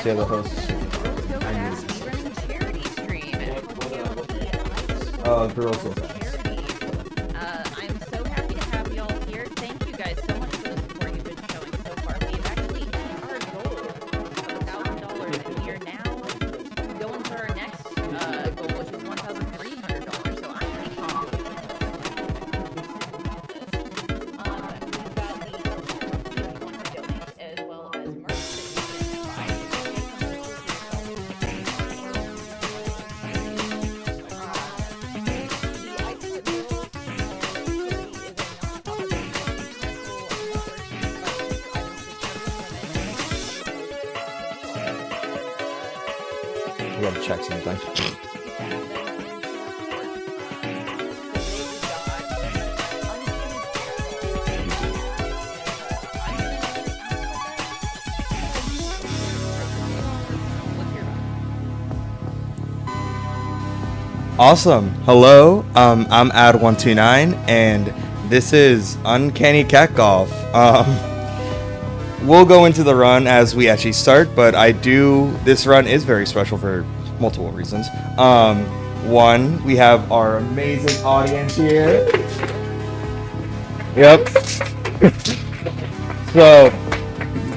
Stay the host. Girls go fast. I'm so happy to have y'all here. Thank you guys so much for the support you've been showing so far. We've actually hit our goal of $1,000, and we are now going for our next goal, which is $1,300. So I'm pretty pumped. We've got the if you want to donate, as well as merch that you can buy. We gotta check something. Awesome. Hello, I'm Ad129, and this is Uncanny Cat Golf. We'll go into the run as we actually start, but this run is very special for multiple reasons. One, we have our amazing audience here. Yep. So,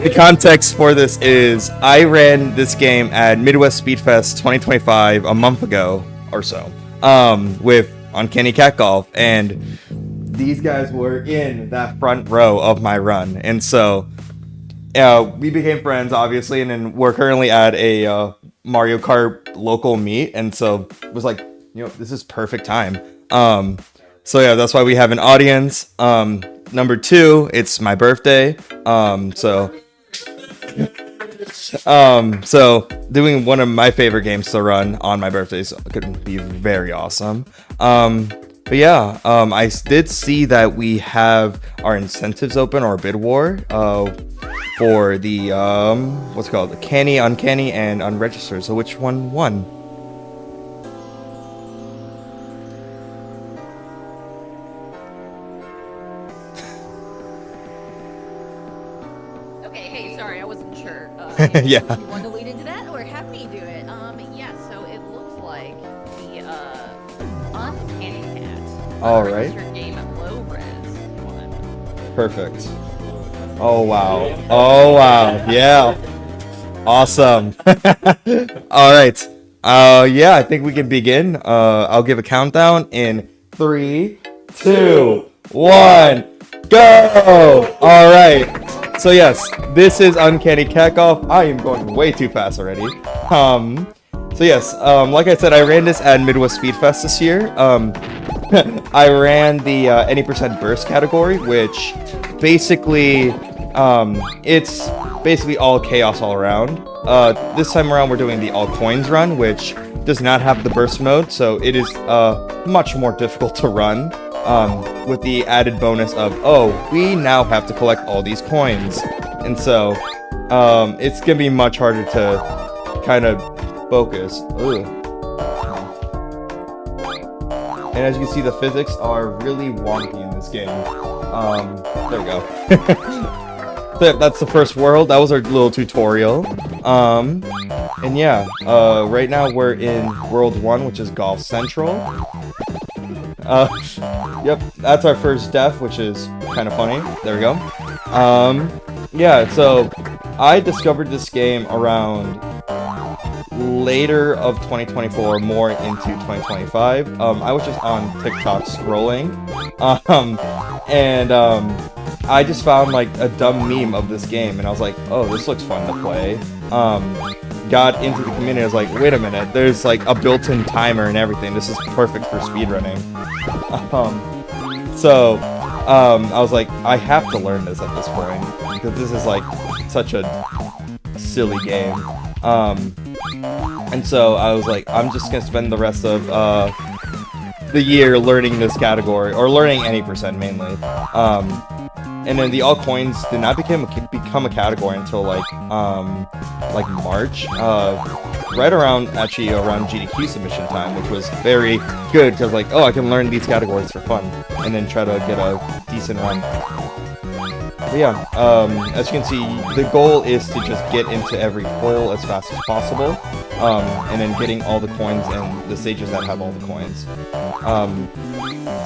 the context for this is I ran this game at Midwest Speedfest 2025 a month ago or so, with Uncanny Cat Golf, and these guys were in that front row of my run, and so we became friends, obviously, and then we're currently at a Mario Kart local meet, and so it was like, this is perfect time. So yeah, that's why we have an audience. Number two, it's my birthday, so doing one of my favorite games to run on my birthday could be very awesome. But yeah, I did see that we have our incentives open, or bid war, for the what's it called, the Canny, Uncanny, and Unregistered. So which one won? Okay, hey, sorry, I wasn't sure. Yeah. If you want to lead into that, or have me do it. Yeah, so it looks like the Uncanny Cat. All right. Unregistered game at low res won. Perfect. Oh wow. Oh wow. Yeah. Awesome. All right. Yeah, I think we can begin. I'll give a countdown in 3, 2, 1, go! All right. So yes, this is Uncanny Cat Golf. I am going way too fast already. So yes, like I said, I ran this at Midwest Speedfest this year. I ran the any percent burst category, which basically it's basically all chaos all around. This time around we're doing the all coins run, which does not have the burst mode, so it is much more difficult to run, with the added bonus of, we now have to collect all these coins, and so it's gonna be much harder to kind of focus. Ugh. And as you can see, the physics are really wonky in this game. There we go. So that's the first world. That was our little tutorial. And yeah, right now we're in World 1, which is Golf Central. Yep, that's our first death, which is kind of funny. There we go. Yeah, so I discovered this game around later of 2024, more into 2025. I was just on TikTok scrolling, and I just found like a dumb meme of this game, and I was like, oh, this looks fun to play. Got into the community, I was like, wait a minute, there's like a built-in timer and everything. This is perfect for speedrunning. So I was like, I have to learn this at this point, because this is like such a silly game. And so I was like, I'm just gonna spend the rest of the year learning this category, or learning any percent mainly. And then the all coins did not become a category until like March, right around GDQ submission time, which was very good, because like, I can learn these categories for fun, and then try to get a decent run. But yeah, as you can see, the goal is to just get into every hole as fast as possible, and then getting all the coins and the stages that have all the coins.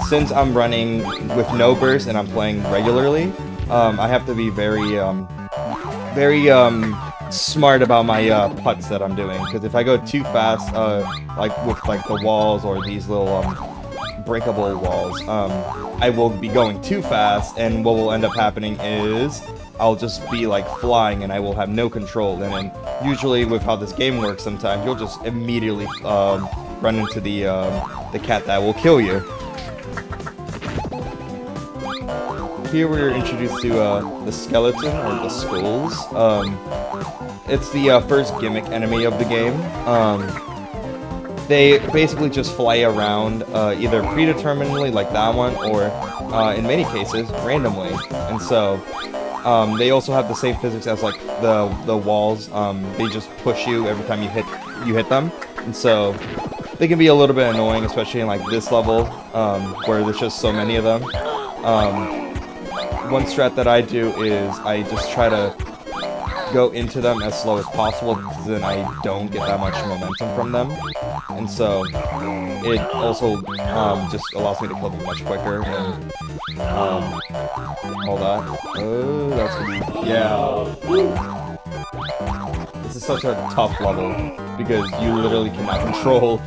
Since I'm running with no burst and I'm playing regularly, I have to be very smart about my putts that I'm doing, because if I go too fast, like with like the walls or these little breakable walls, I will be going too fast, and what will end up happening is I'll just be like flying and I will have no control. And then usually with how this game works, sometimes you'll just immediately run into the cat that will kill you. Here we're introduced to the skeleton, or the skulls. It's the first gimmick enemy of the game. They basically just fly around, either predeterminedly like that one, or in many cases randomly. And so they also have the same physics as like the walls. They just push you every time you hit them, and so they can be a little bit annoying, especially in like this level where there's just so many of them. One strat that I do is I just try to go into them as slow as possible, because then I don't get that much momentum from them. And so it also just allows me to kill them much quicker, and all that. Oh, that's gonna be... Yeah. This is such a tough level, because you literally cannot control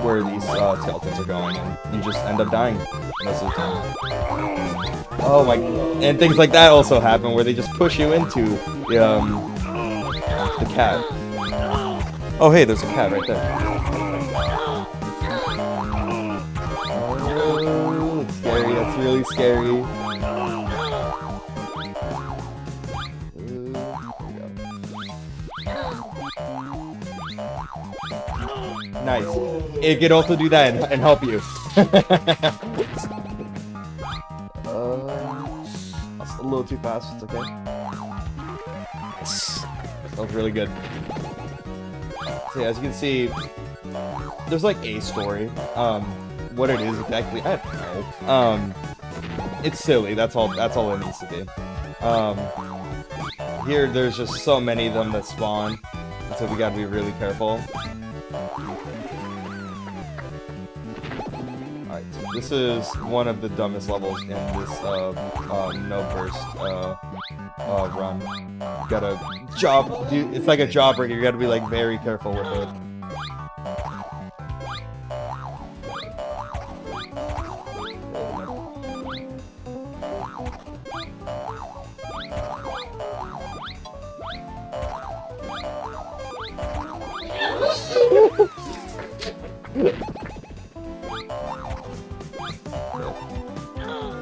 where these skeletons are going, and you just end up dying most of the time. Oh my... And things like that also happen, where they just push you into the cat. Oh hey, there's a cat right there. Oh, it's scary, that's really scary. Nice. It could also do that and help you. That's a little too fast, it's okay. That was really good. So yeah, as you can see, there's like a story. What it is exactly, I don't know. It's silly, that's all it needs to be. Here, there's just so many of them that spawn, so we gotta be really careful. Alright, so this is one of the dumbest levels in this no burst run. You gotta dude, it's like a jawbreaker, you gotta be like very careful with it.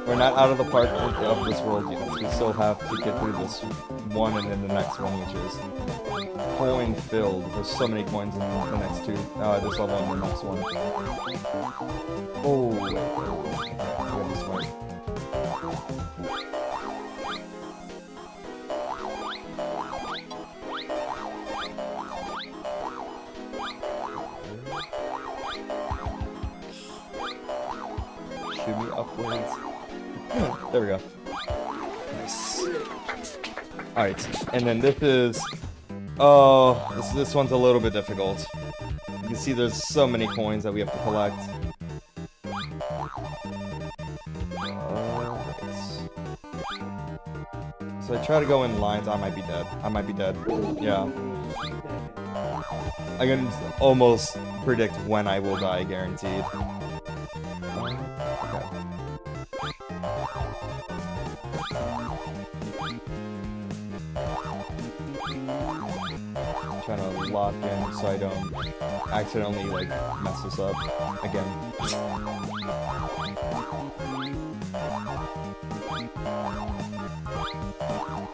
We're not out of the park of this world yet. We still have to get through this one and then the next one, which is coin filled. There's so many coins in the next two. This level and the next one. Oh, wait. Gotta be smart. Shoot me upwards. There we go. Nice. Alright, and then this is... Oh, this one's a little bit difficult. You can see there's so many coins that we have to collect. So I try to go in lines. I might be dead. I might be dead. Yeah. I can almost predict when I will die, guaranteed. Okay. I'm trying to lock in so I don't accidentally like mess this up again.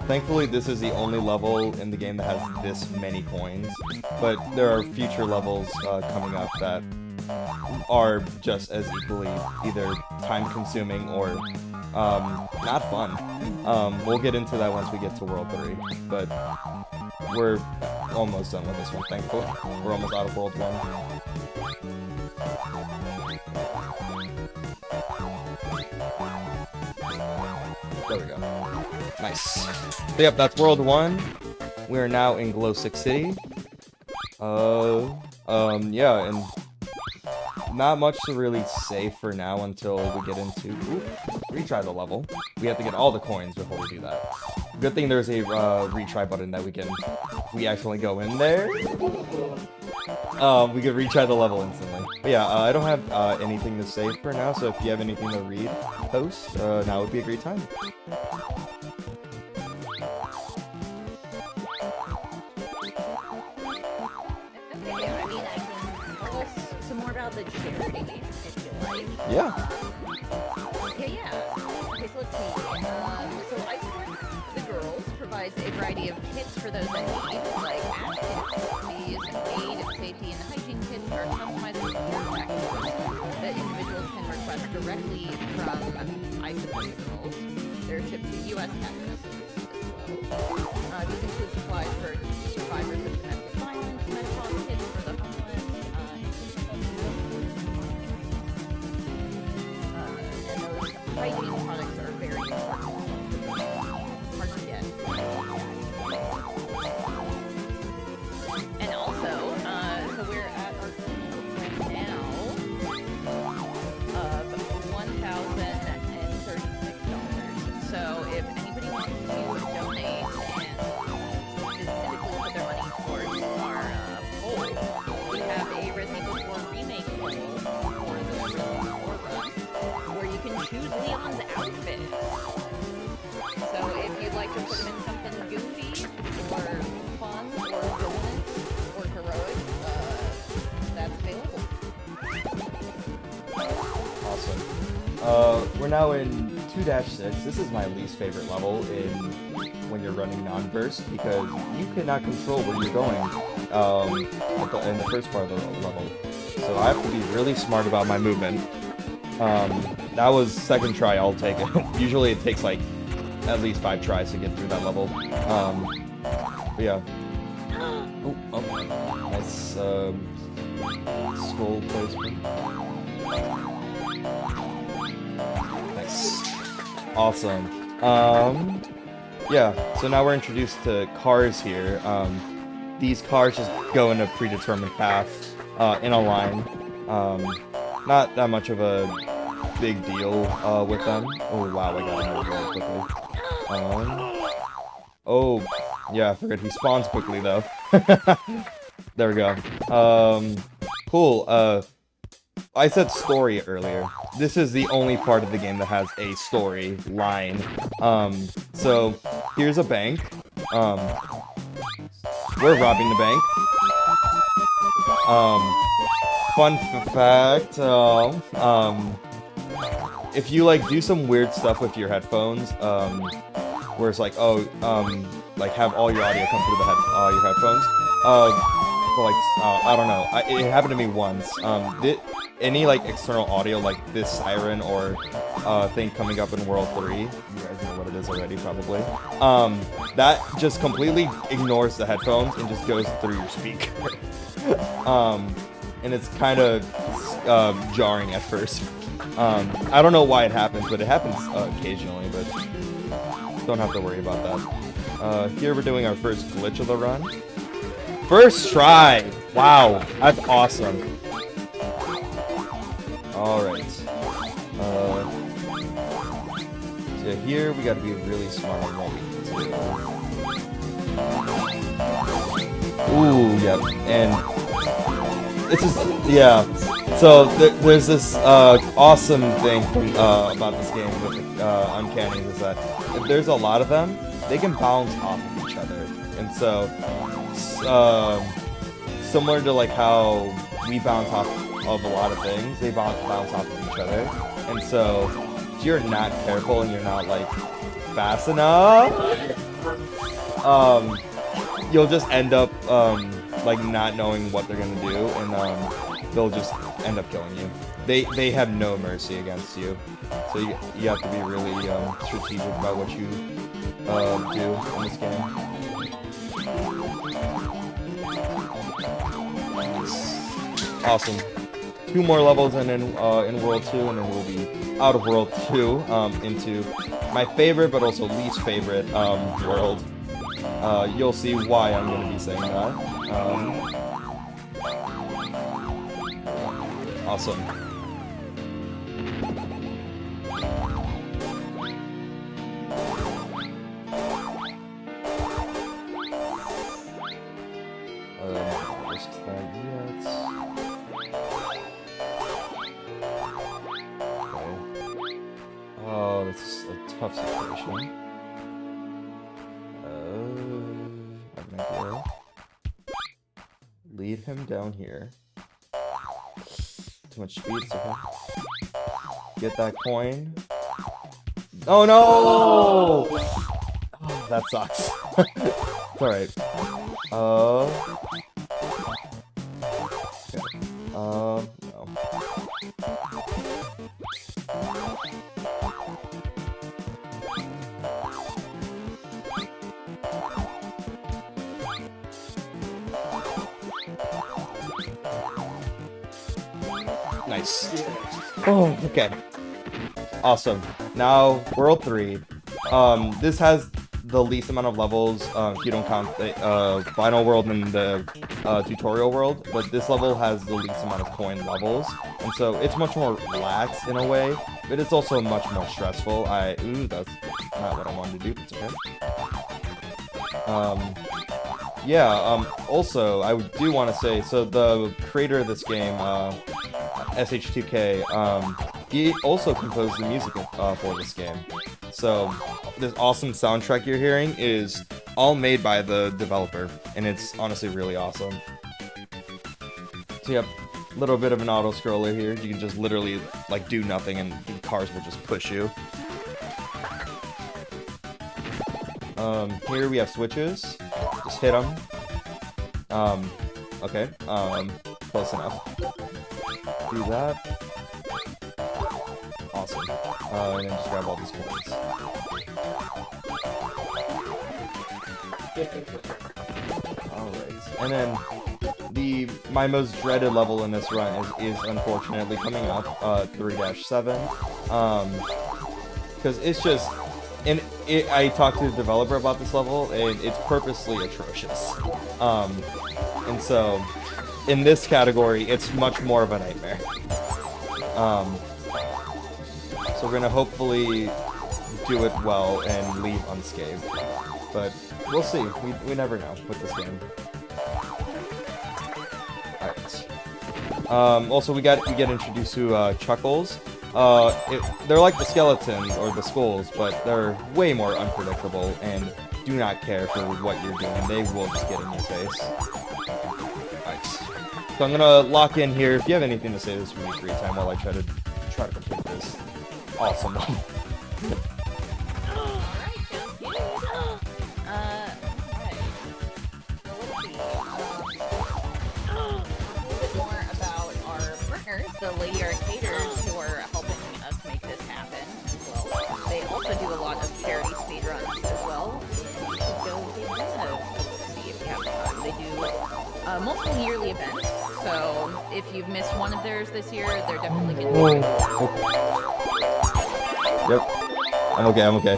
Thankfully, this is the only level in the game that has this many coins, but there are future levels coming up that are just as equally either time-consuming or not fun. We'll get into that once we get to World 3, but we're almost done with this one, thankfully. We're almost out of World 1. There we go. Nice. So yep, that's World 1. We are now in Glow 6 City. Yeah, and not much to really say for now until we get into retry the level. We have to get all the coins before we do that. Good thing there's a retry button that we actually go in there. We could retry the level instantly. But yeah, I don't have anything to say for now, so if you have anything to read, post, now would be a great time. The charity, if you like. Yeah. Okay, so let's see. So Ice the Girls provides a variety of kits for those that need, like ash kits. These aid, safety, and hygiene kits are customized care packages that individuals can request directly from Ice the Girls. They're shipped to U.S. addresses as well. These include supplies for survivors of domestic violence, medical kits for the homeless, hygiene products are very important. Hard to get. And also, so we're at our right now of $1,036. So if anybody wants to donate and specifically put their money towards our poll, we have a Resident Evil 4 remake poll for the Resident Evil 4 run, where you can choose Leon's outfit. So if you'd like to put him in something goofy, or fun, or villainous, or heroic, that's available. Awesome. We're now in 2-6. This is my least favorite level when you're running non-burst, because you cannot control where you're going in the first part of the level. So I have to be really smart about my movement. That was second try, I'll take it. Usually it takes like at least 5 tries to get through that level. But yeah. Oh, nice skull placement. Nice. Awesome. Yeah, so now we're introduced to cars here. These cars just go in a predetermined path in a line. Not that much of a big deal with them. Oh wow, I got him really quickly. Oh, yeah, I forgot he spawns quickly though. There we go. Cool. I said story earlier. This is the only part of the game that has a story line. So here's a bank. We're robbing the bank. Fun fact, if you like do some weird stuff with your headphones, where it's like, like have all your audio come through your headphones, but like, I don't know, it happened to me once. Any like external audio, like this siren or thing coming up in World 3, you guys know what it is already probably, that just completely ignores the headphones and just goes through your speaker. And it's kind of jarring at first. I don't know why it happens, but it happens occasionally, but don't have to worry about that. Here we're doing our first glitch of the run. First try! Wow, that's awesome. Alright. So here we gotta be really smart on what we need to do. Ooh, yep, and it's just, yeah. So there's this awesome thing about this game with Uncanny is that if there's a lot of them, they can bounce off of each other, and so similar to like how we bounce off of a lot of things, they bounce off of each other, and so if you're not careful and you're not like fast enough, you'll just end up like not knowing what they're gonna do, and they'll just end up killing you. They have no mercy against you, so you have to be really strategic about what you do in this game. Awesome. 2 more levels and then in World 2, and then we'll be out of World 2 into my favorite but also least favorite world. You'll see why I'm going to be saying that. Awesome. Oh, it's a tough situation. I'm gonna go lead him down here. Too much speed, it's okay. Get that coin. Oh no! Oh, that sucks. It's alright. Okay. No. Nice. Oh, okay. Awesome. Now, World 3. This has the least amount of levels, if you don't count the final world and the tutorial world, but this level has the least amount of coin levels, and so it's much more relaxed in a way, but it's also much more stressful. Ooh, that's not what I wanted to do, but it's okay. Yeah, also, I do want to say, so the creator of this game, SH2K, he also composed the music for this game. So, this awesome soundtrack you're hearing is all made by the developer, and it's honestly really awesome. So, yep, a little bit of an auto-scroller here. You can just literally, like, do nothing, and the cars will just push you. Here we have switches. Just hit them. Okay, close enough. Do that. Awesome. And then just grab all these coins. Alright. And then my most dreaded level in this run is unfortunately coming up, 3-7. Because it's just, I talked to the developer about this level, and it's purposely atrocious. And so, in this category, it's much more of a nightmare. So we're gonna hopefully do it well and leave unscathed. But we'll see. We never know with this game. Alright. Also, we get introduced to Chuckles. They're like the skeletons or the skulls, but they're way more unpredictable and do not care for what you're doing. They will just get in your face. Alright. So I'm gonna lock in here. If you have anything to say, this would be free time while I try to complete this awesome one. The Lady Arcaders who are helping us make this happen as well. They also do a lot of charity speedruns as well. Go give them a see if you have time. They do multiple yearly events, so if you've missed one of theirs this year, they're definitely going to be Yep. I'm okay.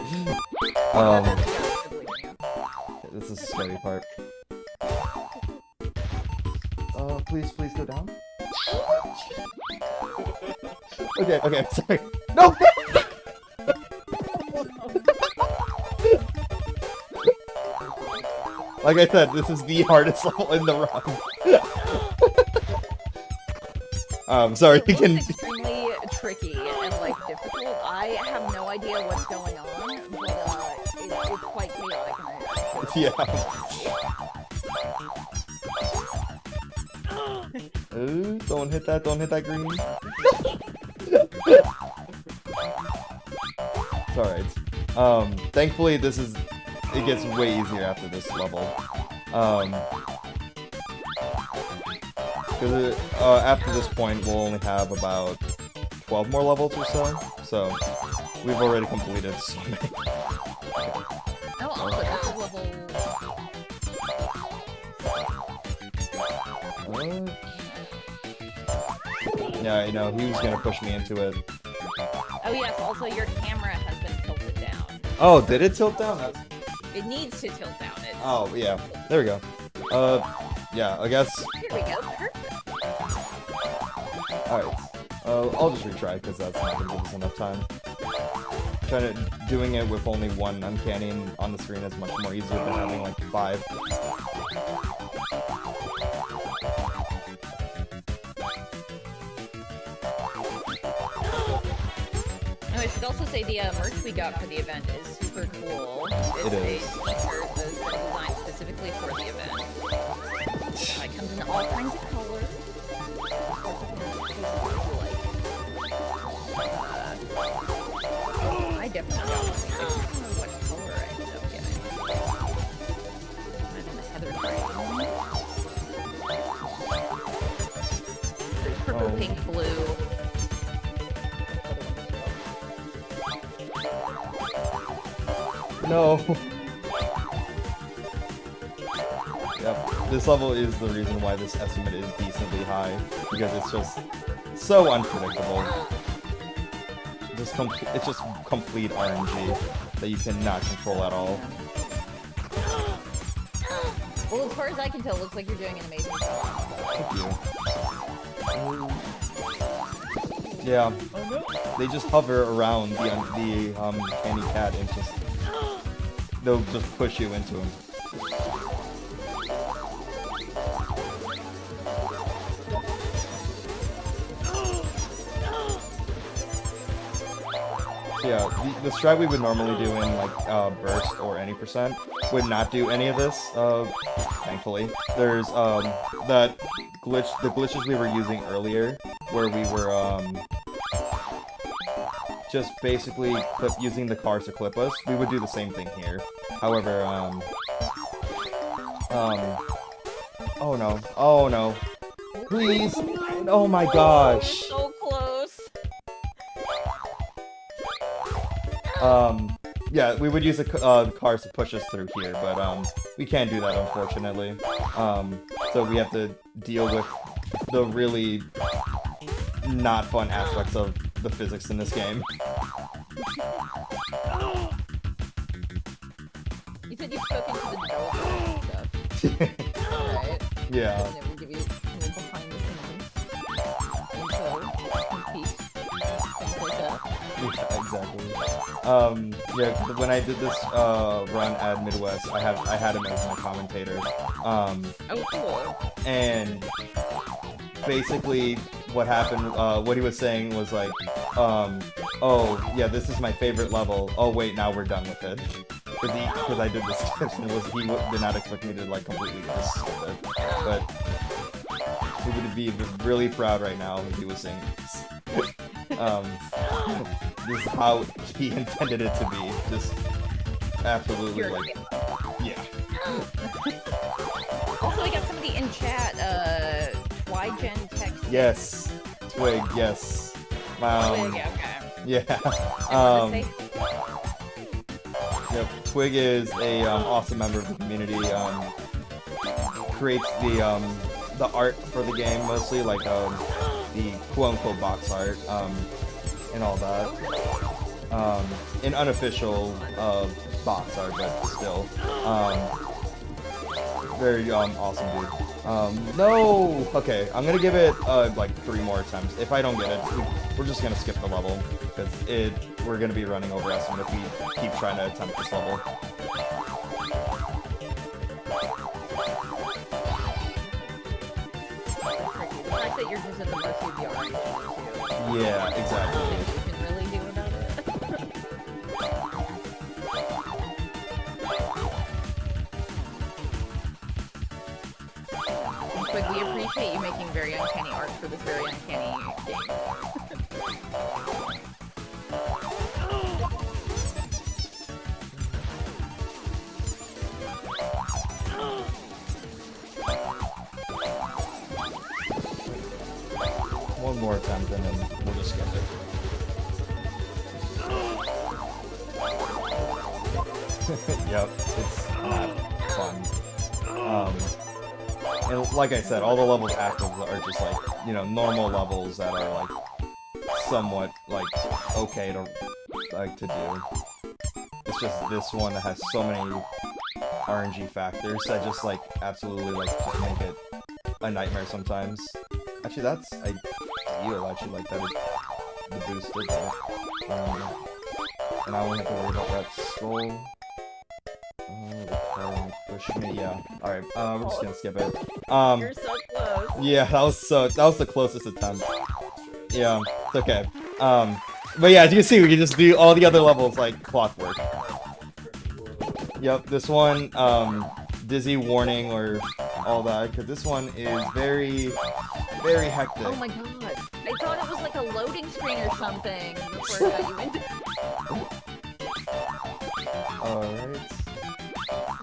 This is the scary part. Please go down. Okay, sorry. No! Like I said, this is the hardest level in the run. Sorry, you can... It's extremely tricky and, like, difficult. I have no idea what's going on, but, it's quite chaotic in there. Yeah. Ooh, don't hit that green. It's alright. Thankfully it gets way easier after this level. Because after this point we'll only have about 12 more levels or so. So we've already completed so many. Oh, also this is level... Yeah, you know, he was gonna push me into it. Oh yes, also your camera has been tilted down. Oh, did it tilt down? It needs to tilt down. Oh, yeah. There we go. Yeah, I guess. Here we go. Perfect. Alright. I'll just retry, because that's not gonna give us enough time. Doing it with only one Uncanny on the screen is much more easier than having, like, 5. I should also say the merch we got for the event is super cool. It's It is. a sweatshirt that's been designed specifically for the event. It comes in all kinds of colors. I definitely got one. I don't know what color I ended up getting. I'm in the heather green. There's purple, pink, blue. No! Yep, this level is the reason why this estimate is decently high, because it's just so unpredictable. It's just complete RNG that you cannot control at all. Well, as far as I can tell, it looks like you're doing an amazing job. Thank you. Yeah, they just hover around the candy cat and just they'll just push you into him. So yeah, the strat we would normally do in like burst or any percent would not do any of this. Thankfully, there's the glitches we were using earlier, where we were just basically using the cars to clip us. We would do the same thing here. However, oh no, please, oh my gosh. So close. Yeah, we would use the cars to push us through here, but we can't do that, unfortunately. So we have to deal with the really not fun aspects of the physics in this game. You said you've spoken to the developers and stuff. Right. Yeah. And it will give you some behind the scenes info, sneak peeks, things like that. Yeah, exactly. Yeah, when I did this run at Midwest, I had him as my commentator. Oh, cool. And basically what happened, what he was saying was like, oh, yeah, this is my favorite level. Oh, wait, now we're done with it. Because I did this, and he did not expect me to, like, completely just skip it. But he would be really proud right now if he was saying this. This is how he intended it to be. Just absolutely, like, yeah. Also, I got somebody in chat, Twygen text. Yes. Twig, yes. Twig, okay. Yeah. Yep. Twig is a awesome member of the community. Creates the art for the game mostly, like the quote-unquote box art, and all that. An unofficial box art, but still. Very awesome dude. No! Okay, I'm gonna give it like 3 more attempts. If I don't get it, we're just gonna skip the level, because we're gonna be running over estimate if we keep trying to attempt this level. The fact that you're just at the mercy of the RNG, too. Yeah, exactly. You can really do about it. But we appreciate you making very uncanny art for this very uncanny game. One more attempt and then we'll just skip it. Yep, it's not fun. And like I said, all the levels active are just like, you know, normal levels that are like somewhat like okay to do. It's just this one that has so many RNG factors that just like absolutely like just make it a nightmare sometimes. Actually, that's ideal. Actually, like that the boost did that. And I won't have to worry about that skull. Push me, yeah. Alright, we're just gonna skip it. You're so close. Yeah, that was the closest attempt. Yeah, it's okay. But yeah, as you can see, we can just do all the other levels like clockwork. Yep, this one, dizzy warning or all that, because this one is very, very hectic. Oh my god. I thought it was like a loading screen or something before I got you into. Alright.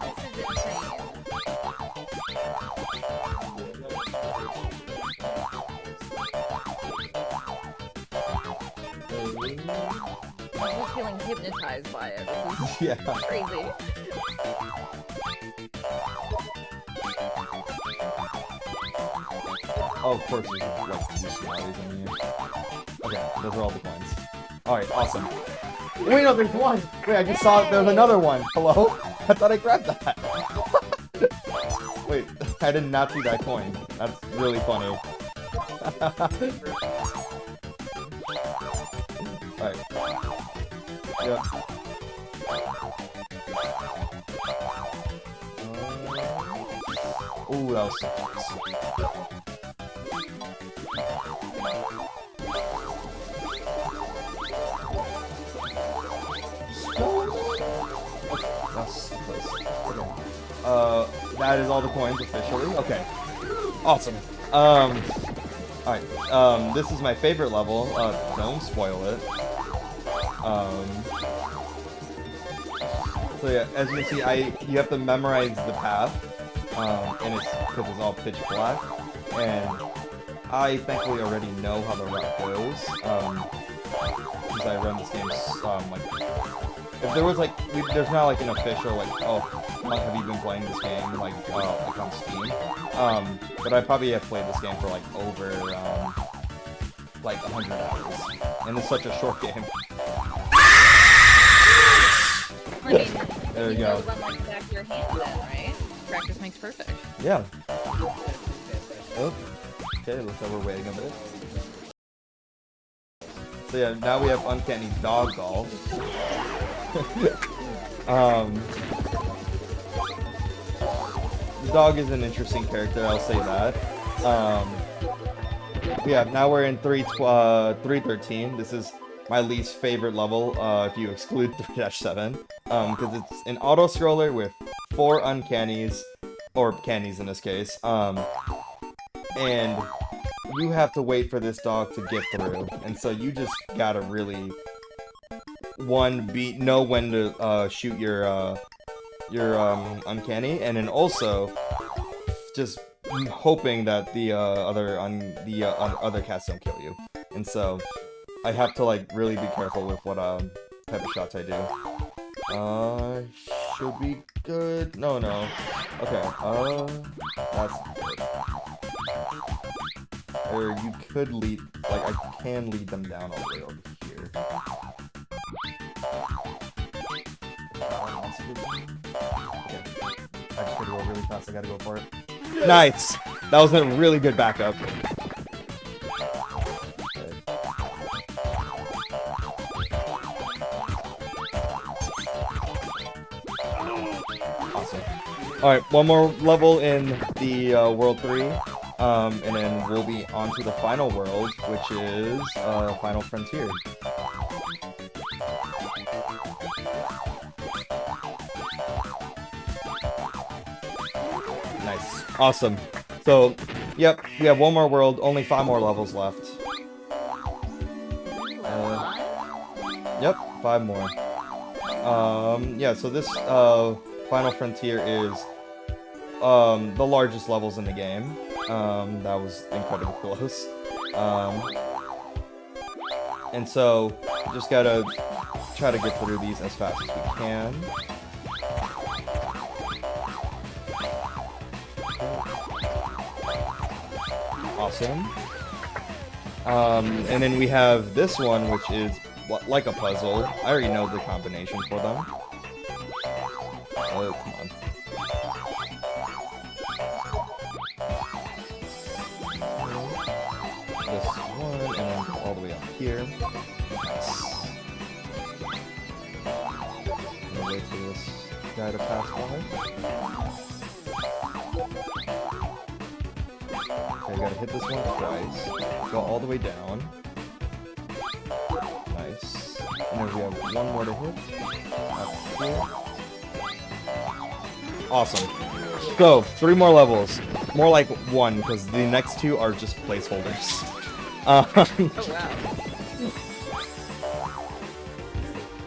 This is insane. I'm just feeling hypnotized by it. This is Yeah. crazy. Oh, of course, there's like personalities in here. Okay, those are all the coins. Alright, awesome. Wait, no, there's one! Wait, I just saw there's another one. Hello? I thought I grabbed that. Wait, I did not see that coin. That's really funny. Alright. Yep. Ooh, that was so close. That's close. Okay. That is all the coins officially. Okay. Awesome. Alright. This is my favorite level. Don't spoil it. So yeah, as you can see, you have to memorize the path. And it's because it's all pitch black. And I thankfully already know how the route goes. Because I run this game like. If there was like, there's not like an official like, oh, like, have you been playing this game like on Steam? But I probably have played this game for like over like 100 hours, and it's such a short game. I mean, there we you go. know run like the back of your hand then, right? Practice makes perfect. Yeah. Oh. Okay, looks like we're waiting a bit. So yeah, now we have Uncanny Dog Golf. The dog is an interesting character, I'll say that. Yeah, now we're in 313. This is my least favorite level, if you exclude 3-7. Because it's an auto-scroller with 4 Uncannies, or Cannies in this case. And you have to wait for this dog to get through. And so you just gotta really know when to shoot your Uncanny, and then also just hoping that the other cats don't kill you. And so I have to like really be careful with what type of shots I do. Should be good. No. Okay. That's good. Or you could lead, like I can lead them down all the way over here. Okay. I just gotta go really fast. I gotta go for it. Nice! That was a really good backup. Okay. Awesome. Alright, one more level in the World 3. And then we'll be on to the final world, which is Final Frontier. Nice. Awesome. So, yep, we have one more world, only 5 more levels left. Yep, 5 more. Yeah, so this Final Frontier is the largest levels in the game. That was incredibly close. And so, just gotta try to get through these as fast as we can. awesome. And then we have this one, which is like a puzzle. I already know the combination for them. Oh, come on. This one, and then go all the way up here. Nice. I'm gonna wait for this guy to pass by. Okay, gotta hit this one twice. Go all the way down. Nice. And then we have one more to hit. Up here. Awesome. So, 3 more levels. More like 1, because the next 2 are just placeholders. Oh,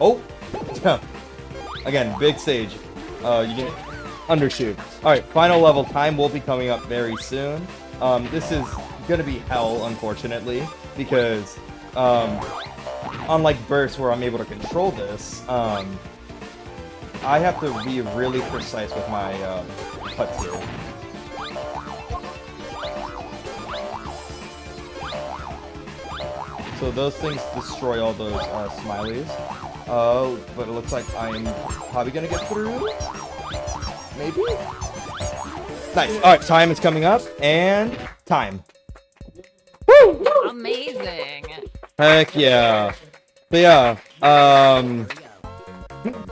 wow. Oh! Again, big stage. You get undershoot. Alright, final level time will be coming up very soon. This is gonna be hell, unfortunately, because unlike Burst, where I'm able to control this, I have to be really precise with my cuts here. So those things destroy all those smileys. But it looks like I'm probably gonna get through. Maybe? Nice. Alright, time is coming up, and time. Woo! Amazing. Heck yeah. So yeah,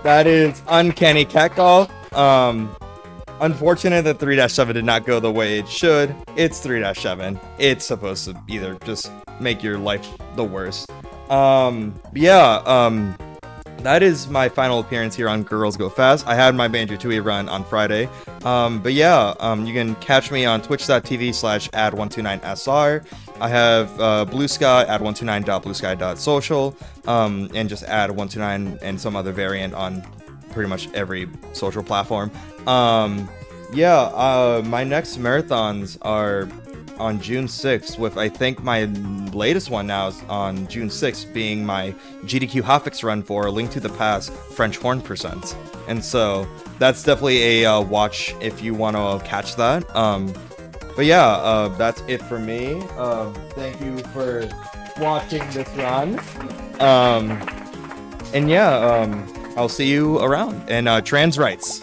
that is Uncanny Catcall. Unfortunate that 3-7 did not go the way it should. It's 3-7. It's supposed to either just make your life the worst. That is my final appearance here on Girls Go Fast. I had my Banjo-Tooie run on Friday. You can catch me on twitch.tv/ad129sr. I have Blue Sky, ad129.bluesky.social, and just ad129 and some other variant on pretty much every social platform. My next marathons are on June 6th, with I think my latest one now is on June 6th, being my GDQ Hotfix run for Link to the Past French Horn %. And so that's definitely a watch if you want to catch that. That's it for me. Thank you for watching this run. I'll see you around. And trans rights.